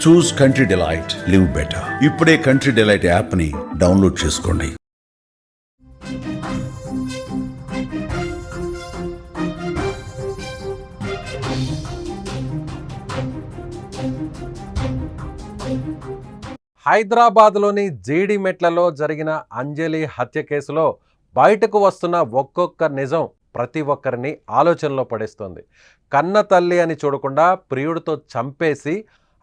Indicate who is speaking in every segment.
Speaker 1: చూస్ country delight, live better. ఇప్పుడే country delight యాప్ని download చేసుకోండి.
Speaker 2: హైదరాబాద్లోని జీడిమెట్లలో జరిగిన అంజలి హత్య కేసులో బయటకు వస్తున్న ఒక్కొక్క నిజం ప్రతి ఒక్కరిని ఆలోచనలో పడేస్తోంది. కన్న తల్లి అని చూడకుండా ప్రియుడితో చంపేసి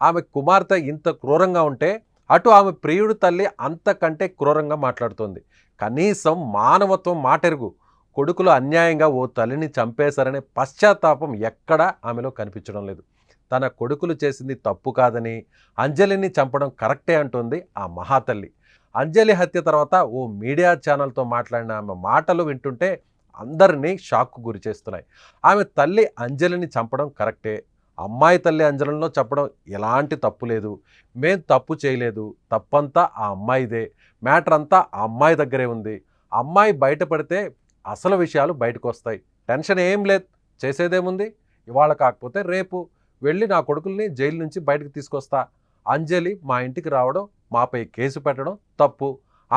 Speaker 2: ఆమె కుమార్తె ఇంత క్రూరంగా ఉంటే అటు ఆమె ప్రియుడి తల్లి అంతకంటే క్రూరంగా మాట్లాడుతోంది. కనీసం మానవత్వం మాటెరుగు. కొడుకులు అన్యాయంగా ఓ తల్లిని చంపేశారనే పశ్చాత్తాపం ఎక్కడా ఆమెలో కనిపించడం లేదు. తన కొడుకులు చేసింది తప్పు కాదని, అంజలిని చంపడం కరెక్టే అంటోంది ఆ మహాతల్లి. అంజలి హత్య తర్వాత ఓ మీడియా ఛానల్తో మాట్లాడిన ఆమె మాటలు వింటుంటే అందరినీ షాక్కు గురి చేస్తున్నాయి. ఆమె తల్లి అంజలిని చంపడం కరెక్టే, అమ్మాయి తల్లి అంజలిలో చెప్పడం ఎలాంటి తప్పు లేదు, మేం తప్పు చేయలేదు, తప్పంతా ఆ అమ్మాయిదే, మ్యాటర్ అంతా ఆ అమ్మాయి దగ్గరే ఉంది, అమ్మాయి బయటపడితే అసలు విషయాలు బయటకు వస్తాయి, టెన్షన్ ఏం లేదు, చేసేదేముంది, ఇవాళ కాకపోతే రేపు వెళ్ళి నా కొడుకుల్ని జైలు నుంచి బయటకు తీసుకొస్తా, అంజలి మా ఇంటికి రావడం, మాపై కేసు పెట్టడం తప్పు,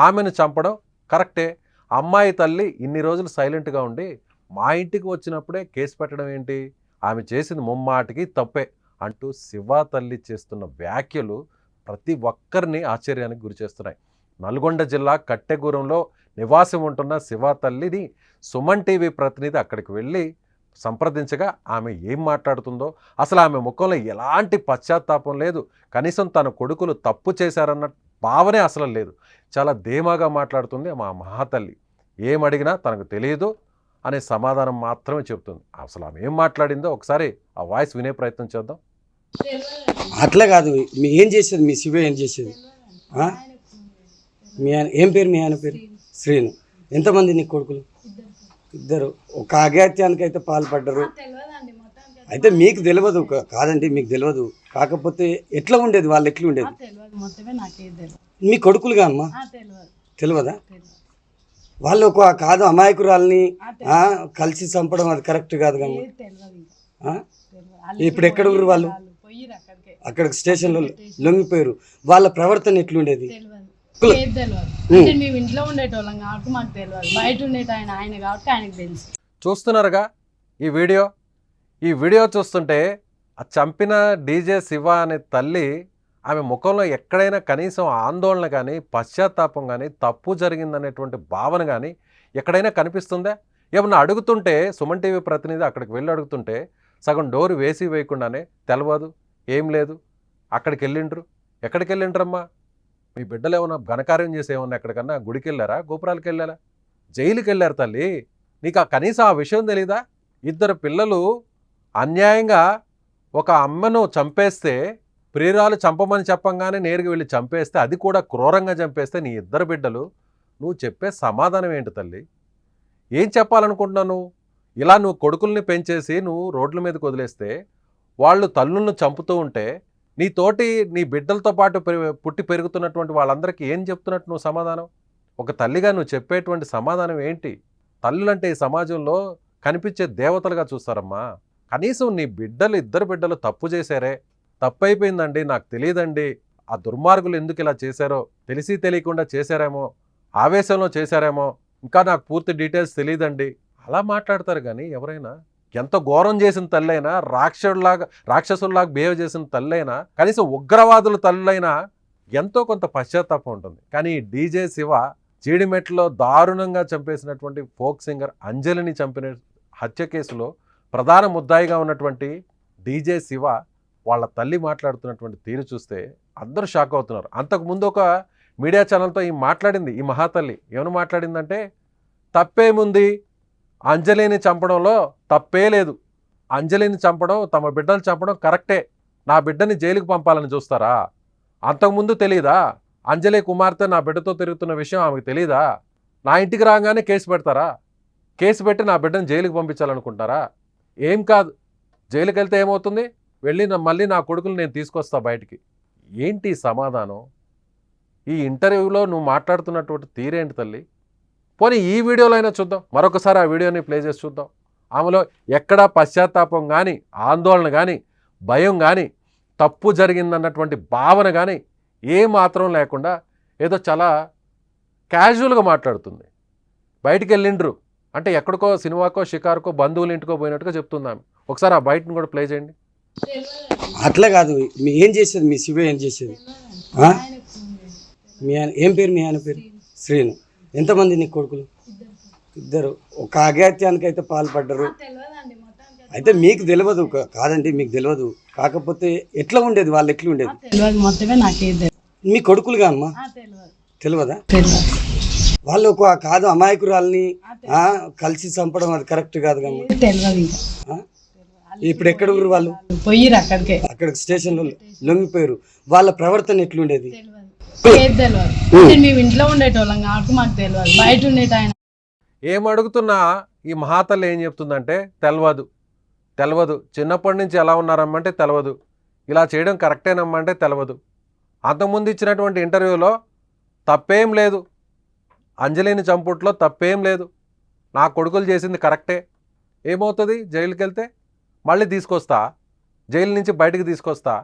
Speaker 2: ఆమెను చంపడం కరెక్టే, అమ్మాయి తల్లి ఇన్ని రోజులు సైలెంట్గా ఉండి మా ఇంటికి వచ్చినప్పుడే కేసు పెట్టడం ఏంటి, ఆమె చేసింది ముమ్మాటికి తప్పే అంటూ శివ తల్లి చేస్తున్న వ్యాఖ్యలు ప్రతి ఒక్కరిని ఆశ్చర్యానికి గురిచేస్తున్నాయి. నల్గొండ జిల్లా కట్టెగూరంలో నివాసం ఉంటున్న శివ తల్లిని సుమన్ టీవీ ప్రతినిధి అక్కడికి వెళ్ళి సంప్రదించగా ఆమె ఏం మాట్లాడుతుందో, అసలు ఆమె ముఖంలో ఎలాంటి పశ్చాత్తాపం లేదు, కనీసం తన కొడుకులు తప్పు చేశారన్న భావనే అసలు లేదు. చాలా ధీమాగా మాట్లాడుతుంది మా మహాతల్లి. ఏమడిగినా తనకు తెలియదు అనే సమాధానం మాత్రమే చెప్తుంది. అసలు ఆమె ఏం మాట్లాడిందో ఒకసారి ఆ వాయిస్ వినే ప్రయత్నం చేద్దాం.
Speaker 3: అట్లా కాదు, మీ ఏం చేసేది, మీ శివ ఏం చేసేది, మీ ఆయన ఏం పేరు, మీ ఆయన పేరు శ్రీను. ఎంతమంది నీ కొడుకులు? ఇద్దరు. ఒక అఘాత్యానికి అయితే పాల్పడ్డారు. అయితే మీకు తెలియదు కాదండి, మీకు తెలియదు, కాకపోతే ఎట్లా ఉండేది, వాళ్ళు ఎట్లా ఉండేది మీ కొడుకులుగా అమ్మా? తెలియదా? వాళ్ళు ఒక కాదు అమాయకురాల్ని కలిసి చంపడం అది కరెక్ట్ కాదు కమ్మా. ఇప్పుడు ఎక్కడ ఊరు వాళ్ళు? అక్కడికి స్టేషన్లో లొంగిపోయారు. వాళ్ళ ప్రవర్తన ఎట్లుండేది?
Speaker 4: మేము ఇంట్లో ఉండేటోళ్ళం కాబట్టి మాకు తెలియదు, బయట ఉండేట ఆయన కాబట్టి ఆయనకు తెలుసు.
Speaker 2: చూస్తున్నారుగా ఈ వీడియో చూస్తుంటే ఆ చంపిన డీజే శివ అనే తల్లి ఆమె ముఖంలో ఎక్కడైనా కనీసం ఆందోళన కానీ, పశ్చాత్తాపం కానీ, తప్పు జరిగిందనేటువంటి భావన కానీ ఎక్కడైనా కనిపిస్తుందా? ఏమన్నా అడుగుతుంటే సుమన్ టీవీ ప్రతినిధి అక్కడికి వెళ్ళి అడుగుతుంటే సగం డోరు వేసి వేయకుండానే తెలవదు, ఏం లేదు, అక్కడికి వెళ్ళిండ్రు. ఎక్కడికి వెళ్ళిండ్రమ్మా? మీ బిడ్డలు ఏమన్నా ఘనకార్యం చేసి ఏమన్నా ఎక్కడికన్నా గుడికి వెళ్ళారా, గోపురాలకు వెళ్ళారా, జైలుకి వెళ్ళారు తల్లి? నీకు కనీసం ఆ విషయం తెలీదా? ఇద్దరు పిల్లలు అన్యాయంగా ఒక అమ్మను చంపేస్తే, ప్రియురాలు చంపమని చెప్పంగానే నేరుగా వెళ్ళి చంపేస్తే, అది కూడా క్రూరంగా చంపేస్తే నీ ఇద్దరు బిడ్డలు, నువ్వు చెప్పే సమాధానం ఏంటి తల్లి? ఏం చెప్పాలనుకుంటున్నావు? ఇలా నువ్వు కొడుకుల్ని పెంచేసి నువ్వు రోడ్ల మీదకి వదిలేస్తే వాళ్ళు తల్లులను చంపుతూ ఉంటే నీ బిడ్డలతో పాటు పుట్టి పెరుగుతున్నటువంటి వాళ్ళందరికీ ఏం చెప్తున్నట్టు నువ్వు సమాధానం? ఒక తల్లిగా నువ్వు చెప్పేటువంటి సమాధానం ఏంటి? తల్లులంటే ఈ సమాజంలో కనిపించే దేవతలుగా చూస్తారమ్మా. కనీసం నీ ఇద్దరు బిడ్డలు తప్పు చేశారే, తప్పు అయిపోయిందండి, నాకు తెలియదండి, ఆ దుర్మార్గులు ఎందుకు ఇలా చేశారో, తెలిసి తెలియకుండా చేశారేమో, ఆవేశంలో చేశారేమో, ఇంకా నాకు పూర్తి డీటెయిల్స్ తెలియదండి, అలా మాట్లాడతారు. కానీ ఎవరైనా ఎంత ఘోరం చేసిన తల్లైనా, రాక్షసుల్లాగా బిహేవ్ చేసిన తల్లైనా, కనీసం ఉగ్రవాదుల తల్లైనా ఎంతో కొంత పశ్చాత్తాపం ఉంటుంది. కానీ డీజే శివ జీడిమెట్లో దారుణంగా చంపేసినటువంటి ఫోక్ సింగర్ అంజలిని చంపిన హత్య కేసులో ప్రధాన ముద్దాయిగా ఉన్నటువంటి డీజే శివ వాళ్ళ తల్లి మాట్లాడుతున్నటువంటి తీరు చూస్తే అందరూ షాక్ అవుతున్నారు. అంతకుముందు ఒక మీడియా ఛానల్తో మాట్లాడింది ఈ మహాతల్లి. ఏమని మాట్లాడిందంటే, తప్పేముంది, అంజలిని చంపడంలో తప్పే లేదు, అంజలిని చంపడం, తమ బిడ్డలు చంపడం కరెక్టే, నా బిడ్డని జైలుకు పంపాలని చూస్తారా? అంతకుముందు తెలీదా? అంజలి కుమార్తె నా బిడ్డతో తిరుగుతున్న విషయం ఆమెకు తెలీదా? నా ఇంటికి రాగానే కేసు పెడతారా? కేసు పెట్టి నా బిడ్డను జైలుకు పంపించాలనుకుంటారా? ఏం కాదు, జైలుకి వెళ్తే ఏమవుతుంది, వెళ్ళి మళ్ళీ నా కొడుకులు నేను తీసుకొస్తా బయటికి. ఏంటి సమాధానం? ఈ ఇంటర్వ్యూలో నువ్వు మాట్లాడుతున్నటువంటి తీరేంటి తల్లి? పోనీ ఈ వీడియోలో అయినా చూద్దాం, మరొకసారి ఆ వీడియోని ప్లే చేసి చూద్దాం. ఆమెలో ఎక్కడా పశ్చాత్తాపం కానీ, ఆందోళన కానీ, భయం కానీ తప్పు జరిగిందన్నటువంటి భావన కానీ ఏ మాత్రం లేకుండా ఏదో చాలా క్యాజువల్గా మాట్లాడుతుంది. బయటికి వెళ్ళిండ్రు అంటే ఎక్కడికో సినిమాకో షికారుకో బంధువుల ఇంటికో పోయినట్టుగా చెప్తుంది ఆమె. ఒకసారి ఆ బయటను కూడా ప్లే చేయండి.
Speaker 3: అట్లా కాదు, మీ ఏం చేసేది, మీ శివ ఏం చేసేది? ఆ? మీ ఆయన ఏం పేరు? మీ ఆయన పేరు శ్రీను. ఎంతమంది నీకు కొడుకులు? ఇద్దరు. ఒక అఘాత్యానికి అయితే పాల్పడ్డారు. అయితే మీకు తెలియదు కాదండి, మీకు తెలియదు. కాకపోతే ఎట్లా ఉండేది, వాళ్ళు ఎట్లా ఉండేది?
Speaker 4: తెలియదు, మొత్తమే నాకే
Speaker 3: మీ కొడుకులుగా అమ్మా తెలియదా? వాళ్ళు ఒక కాదు అమాయకురాల్ని కలిసి చంపడం అది కరెక్ట్ కాదు కమ్మా.
Speaker 4: తెలియదు ఇంకా.
Speaker 3: ఇప్పుడు ఎక్కడ ఊరు వాళ్ళు?
Speaker 4: పోయిరు అక్కడికే,
Speaker 3: అక్కడికి స్టేషన్లో లొంగిపోయారు. వాళ్ళ ప్రవర్తన ఎట్లుండేది?
Speaker 4: తెలియదు. మేము ఇంట్లో ఉండేటోళ్ళం కాబట్టి మాకు తెలియదు. బయట ఉండేట ఆయన
Speaker 2: ఏం అడుగుతున్నా ఈ మహాతల్లి ఏం చెప్తుందంటే తెలియదు. చిన్నప్పటి నుంచి ఎలా ఉన్నారమ్మంటే తెలియదు. ఇలా చేయడం కరెక్టేనమ్మంటే తెలియదు. అంతకుముందు ఇచ్చినటువంటి ఇంటర్వ్యూలో తప్పేం లేదు, అంజలిని చంపుట్లో తప్పేం లేదు, నా కొడుకులు చేసింది కరెక్టే. ఏమవుతుంది, జైలుకి వెళ్తే మళ్ళీ తీసుకొస్తా, జైలు నుంచి బయటకు తీసుకొస్తా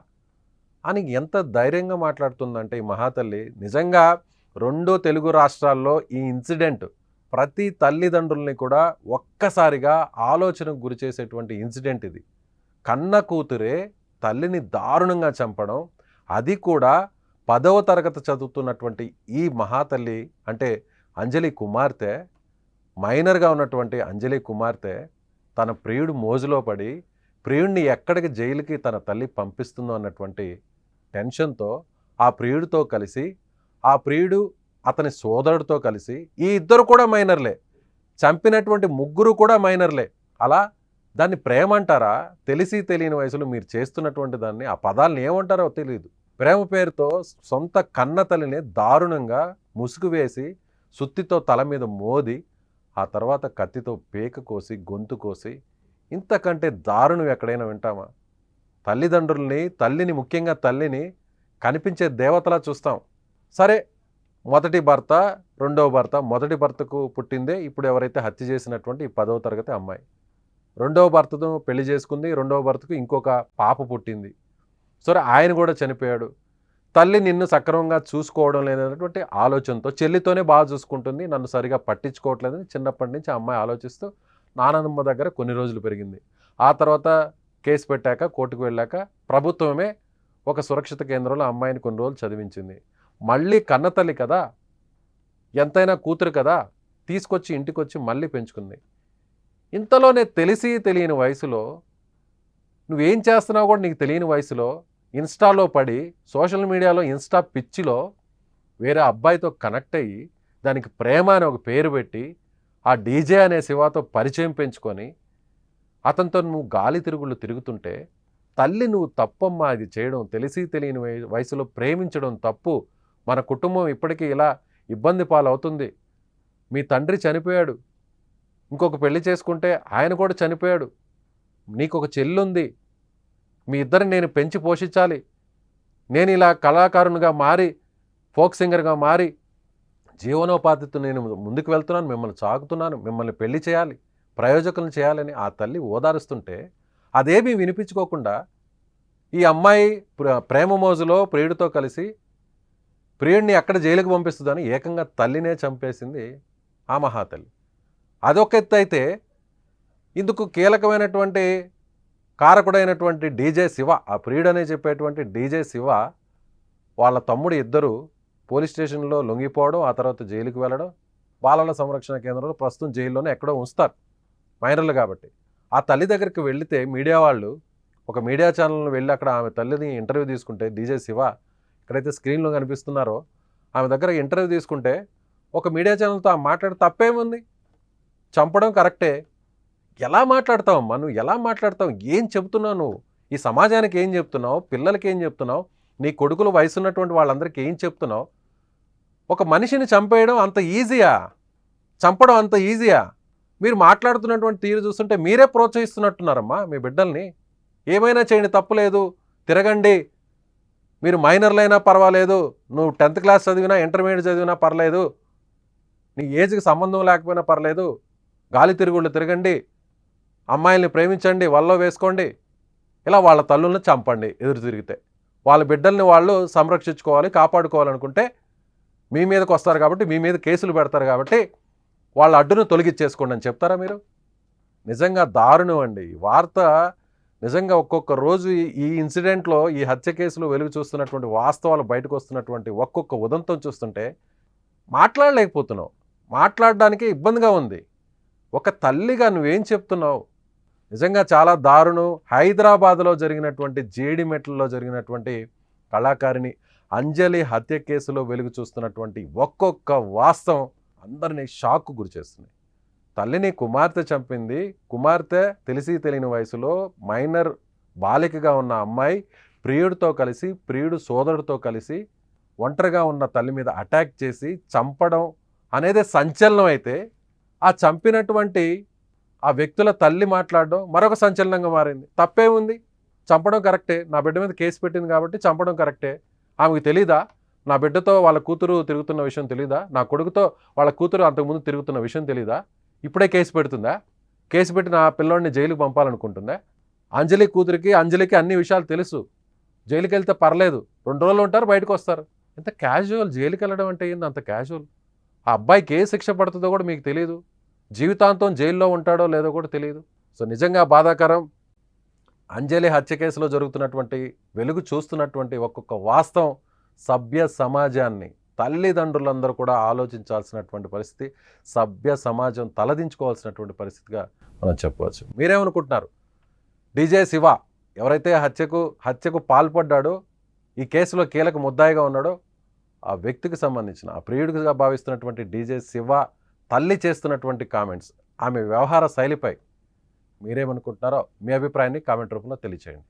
Speaker 2: అని ఎంత ధైర్యంగా మాట్లాడుతుందంటే ఈ మహాతల్లి. నిజంగా 2 తెలుగు రాష్ట్రాల్లో ఈ ఇన్సిడెంట్ ప్రతి తల్లిదండ్రుల్ని కూడా ఒక్కసారిగా ఆలోచనకు గురి చేసేటువంటి ఇన్సిడెంట్ ఇది. కన్న కూతురే తల్లిని దారుణంగా చంపడం, అది కూడా 10వ తరగతి చదువుతున్నటువంటి ఈ మహాతల్లి అంటే అంజలి కుమార్తె, మైనర్గా ఉన్నటువంటి అంజలి కుమార్తె తన ప్రియుడు మోజులో పడి ప్రియుడిని ఎక్కడికి జైలుకి తన తల్లి పంపిస్తుందో అన్నటువంటి టెన్షన్తో ఆ ప్రియుడితో కలిసి, ఆ ప్రియుడు అతని సోదరుడితో కలిసి, ఈ ఇద్దరు కూడా మైనర్లే, చంపినటువంటి 3 కూడా మైనర్లే. అలా దాన్ని ప్రేమ అంటారా? తెలిసి తెలియని వయసులో మీరు చేస్తున్నటువంటి దాన్ని ఆ పదాలను ఏమంటారో తెలియదు. ప్రేమ పేరుతో సొంత కన్న తల్లిని దారుణంగా ముసుగు వేసి సుత్తితో తల మీద మోది ఆ తర్వాత కత్తితో పేక కోసి గొంతు కోసి, ఇంతకంటే దారుణం ఎక్కడైనా వింటామా? తల్లిని ముఖ్యంగా తల్లిని కనిపించే దేవతలా చూస్తాం. సరే, మొదటి భర్త, రెండవ భర్త, మొదటి భర్తకు పుట్టిందే ఇప్పుడు ఎవరైతే హత్య చేసినటువంటి ఈ 10వ తరగతి అమ్మాయి. రెండవ భర్తతో పెళ్లి చేసుకుంది, రెండవ భర్తకు ఇంకొక పాప పుట్టింది. సరే, ఆయన కూడా చనిపోయాడు. తల్లి నిన్ను సక్రమంగా చూసుకోవడం లేదన్నటువంటి ఆలోచనతో, చెల్లితోనే బాగా చూసుకుంటుంది, నన్ను సరిగా పట్టించుకోవట్లేదని చిన్నప్పటి నుంచి ఆ అమ్మాయి ఆలోచిస్తూ నానమ్మ దగ్గర కొన్ని రోజులు పెరిగింది. ఆ తర్వాత కేసు పెట్టాక కోర్టుకు వెళ్ళాక ప్రభుత్వమే ఒక సురక్షిత కేంద్రంలో అమ్మాయిని కొన్ని రోజులు చదివించింది. మళ్ళీ కన్నతల్లి కదా, ఎంతైనా కూతురు కదా, తీసుకొచ్చి ఇంటికొచ్చి మళ్ళీ పెంచుకుంది. ఇంతలోనే తెలిసి తెలియని వయసులో నువ్వేం చేస్తున్నావు కూడా నీకు తెలియని వయసులో ఇన్స్టాలో పడి, సోషల్ మీడియాలో ఇన్స్టా పిచ్చిలో వేరే అబ్బాయితో కనెక్ట్ అయ్యి దానికి ప్రేమ అని ఒక పేరు పెట్టి ఆ డీజే అనే శివాతో పరిచయం పెంచుకొని అతనితో నువ్వు గాలి తిరుగుళ్ళు తిరుగుతుంటే, తల్లి నువ్వు తప్పమ్మా ఇది చేయడం, తెలిసి తెలియని వయసులో ప్రేమించడం తప్పు, మన కుటుంబం ఇప్పటికీ ఇలా ఇబ్బంది పాలవుతుంది, మీ తండ్రి చనిపోయాడు, ఇంకొక పెళ్లి చేసుకుంటే ఆయన కూడా చనిపోయాడు, నీకు ఒక చెల్లుంది, మీ ఇద్దరిని నేను పెంచి పోషించాలి, నేను ఇలా కళాకారునిగా మారి ఫోక్ సింగర్గా మారి జీవనోపాధితో నేను ముందుకు వెళ్తున్నాను, మిమ్మల్ని సాగుతున్నాను, మిమ్మల్ని పెళ్లి చేయాలి, ప్రయోజకులను చేయాలని ఆ తల్లి ఓదారుస్తుంటే అదేమీ వినిపించుకోకుండా ఈ అమ్మాయి ప్రేమ మోజులో ప్రియుడితో కలిసి ప్రియుడిని ఎక్కడ జైలుకు పంపిస్తుందని ఏకంగా తల్లినే చంపేసింది ఆ మహాతల్లి. అదొక ఎత్తు అయితే, ఇందుకు కీలకమైనటువంటి కారకుడైనటువంటి డీజే శివ, ఆ ప్రియుడనే చెప్పేటువంటి డీజే శివ వాళ్ళ తమ్ముడు ఇద్దరు పోలీస్ స్టేషన్లో లొంగిపోవడం, ఆ తర్వాత జైలుకి వెళ్ళడం, బాలల సంరక్షణ కేంద్రంలో ప్రస్తుతం జైల్లోనే ఎక్కడో ఉంచుతారు మైనర్లు కాబట్టి. ఆ తల్లి దగ్గరికి వెళితే మీడియా వాళ్ళు, ఒక మీడియా ఛానల్ని వెళ్ళి అక్కడ ఆమె తల్లిని ఇంటర్వ్యూ తీసుకుంటే, డీజే శివ ఎక్కడైతే స్క్రీన్లో కనిపిస్తున్నారో ఆమె దగ్గర ఇంటర్వ్యూ తీసుకుంటే ఒక మీడియా ఛానల్తో ఆ మాట్లాడే తప్పేముంది? చంపడం కరెక్టే. ఎలా మాట్లాడతావమ్మా నువ్వు? ఎలా మాట్లాడతావు? ఏం చెబుతున్నావు నువ్వు? ఈ సమాజానికి ఏం చెప్తున్నావు? పిల్లలకి ఏం చెప్తున్నావు? నీ కొడుకులు వయసున్నటువంటి వాళ్ళందరికీ ఏం చెప్తున్నావు? ఒక మనిషిని చంపేయడం అంత ఈజీయా? చంపడం అంత ఈజీయా? మీరు మాట్లాడుతున్నటువంటి తీరు చూస్తుంటే మీరే ప్రోత్సహిస్తున్నట్టున్నారమ్మా మీ బిడ్డల్ని. ఏమైనా చేయండి, తప్పులేదు, తిరగండి, మీరు మైనర్లైనా పర్వాలేదు, నువ్వు 10th క్లాస్ చదివినా ఇంటర్మీడియట్ చదివినా పర్లేదు, నీ ఏజ్కి సంబంధం లేకపోయినా పర్లేదు, గాలి తిరుగుళ్ళు తిరగండి, అమ్మాయిల్ని ప్రేమించండి, వల్లో వేసుకోండి, ఇలా వాళ్ళ తల్లుల్ని చంపండి ఎదురు తిరిగితే. వాళ్ళ బిడ్డల్ని వాళ్ళు సంరక్షించుకోవాలి, కాపాడుకోవాలనుకుంటే మీ మీదకి వస్తారు కాబట్టి, మీ మీద కేసులు పెడతారు కాబట్టి వాళ్ళ అడ్డును తొలగించేసుకోండి అని చెప్తారా మీరు? నిజంగా దారుణం అండి ఈ వార్త. నిజంగా ఒక్కొక్క రోజు ఈ ఇన్సిడెంట్లో, ఈ హత్య కేసులో వెలుగు చూస్తున్నటువంటి వాస్తవాలు బయటకు వస్తున్నటువంటి ఒక్కొక్క ఉదంతం చూస్తుంటే మాట్లాడలేకపోతున్నావు. మాట్లాడడానికి ఇబ్బందిగా ఉంది. ఒక తల్లిగా నువ్వేం చెప్తున్నావు? నిజంగా చాలా దారుణం. హైదరాబాద్లో జరిగినటువంటి జేడిమెట్లలో జరిగినటువంటి కళాకారిణి అంజలి హత్య కేసులో వెలుగు చూస్తున్నటువంటి ఒక్కొక్క వాస్తవం అందరినీ షాక్కు గురిచేస్తుంది. తల్లిని కుమార్తె చంపింది. కుమార్తె తెలిసి తెలియని వయసులో మైనర్ బాలికగా ఉన్న అమ్మాయి ప్రియుడితో కలిసి, ప్రియుడు సోదరుడితో కలిసి ఒంటరిగా ఉన్న తల్లి మీద అటాక్ చేసి చంపడం అనేది సంచలనం అయితే, ఆ చంపినటువంటి ఆ వ్యక్తుల తల్లి మాట్లాడడం మరొక సంచలనంగా మారింది. తప్పే ఉంది? చంపడం కరెక్టే. నా బిడ్డ మీద కేసు పెట్టింది కాబట్టి చంపడం కరెక్టే. ఆమెకు తెలీదా నా బిడ్డతో వాళ్ళ కూతురు తిరుగుతున్న విషయం తెలీదా? నా కొడుకుతో వాళ్ళ కూతురు అంతకుముందు తిరుగుతున్న విషయం తెలీదా? ఇప్పుడే కేసు పెడుతుందా? కేసు పెట్టి నా పిల్లోడిని జైలుకి పంపాలనుకుంటుందా? అంజలి కూతురికి, అంజలికి అన్ని విషయాలు తెలుసు. జైలుకి వెళ్తే పర్లేదు, 2 రోజులు ఉంటారు, బయటకు వస్తారు. ఎంత క్యాజువల్. జైలుకి వెళ్ళడం అంటే ఏంది అంత క్యాజువల్? ఆ అబ్బాయికి ఏ శిక్ష పడుతుందో కూడా మీకు తెలియదు. జీవితాంతం జైల్లో ఉంటాడో లేదో కూడా తెలియదు. సో నిజంగా బాధాకరం. అంజలి హత్య కేసులో జరుగుతున్నటువంటి వెలుగు చూస్తున్నటువంటి ఒక్కొక్క వాస్తవం సభ్య సమాజాన్ని, తల్లిదండ్రులందరూ కూడా ఆలోచించాల్సినటువంటి పరిస్థితి, సభ్య సమాజం తలదించుకోవాల్సినటువంటి పరిస్థితిగా మనం చెప్పవచ్చు. మీరేమనుకుంటున్నారు? డీజే శివ ఎవరైతే హత్యకు పాల్పడ్డాడో, ఈ కేసులో కీలక ముద్దాయిగా ఉన్నాడో, ఆ వ్యక్తికి సంబంధించిన, ఆ ప్రియుడిగా భావిస్తున్నటువంటి డీజే శివ తల్లి చేస్తున్నటువంటి కామెంట్స్, ఆమె వ్యవహార శైలిపై మీరేమనుకుంటున్నారో మీ అభిప్రాయాన్ని కామెంట్ రూపంలో తెలియచేయండి.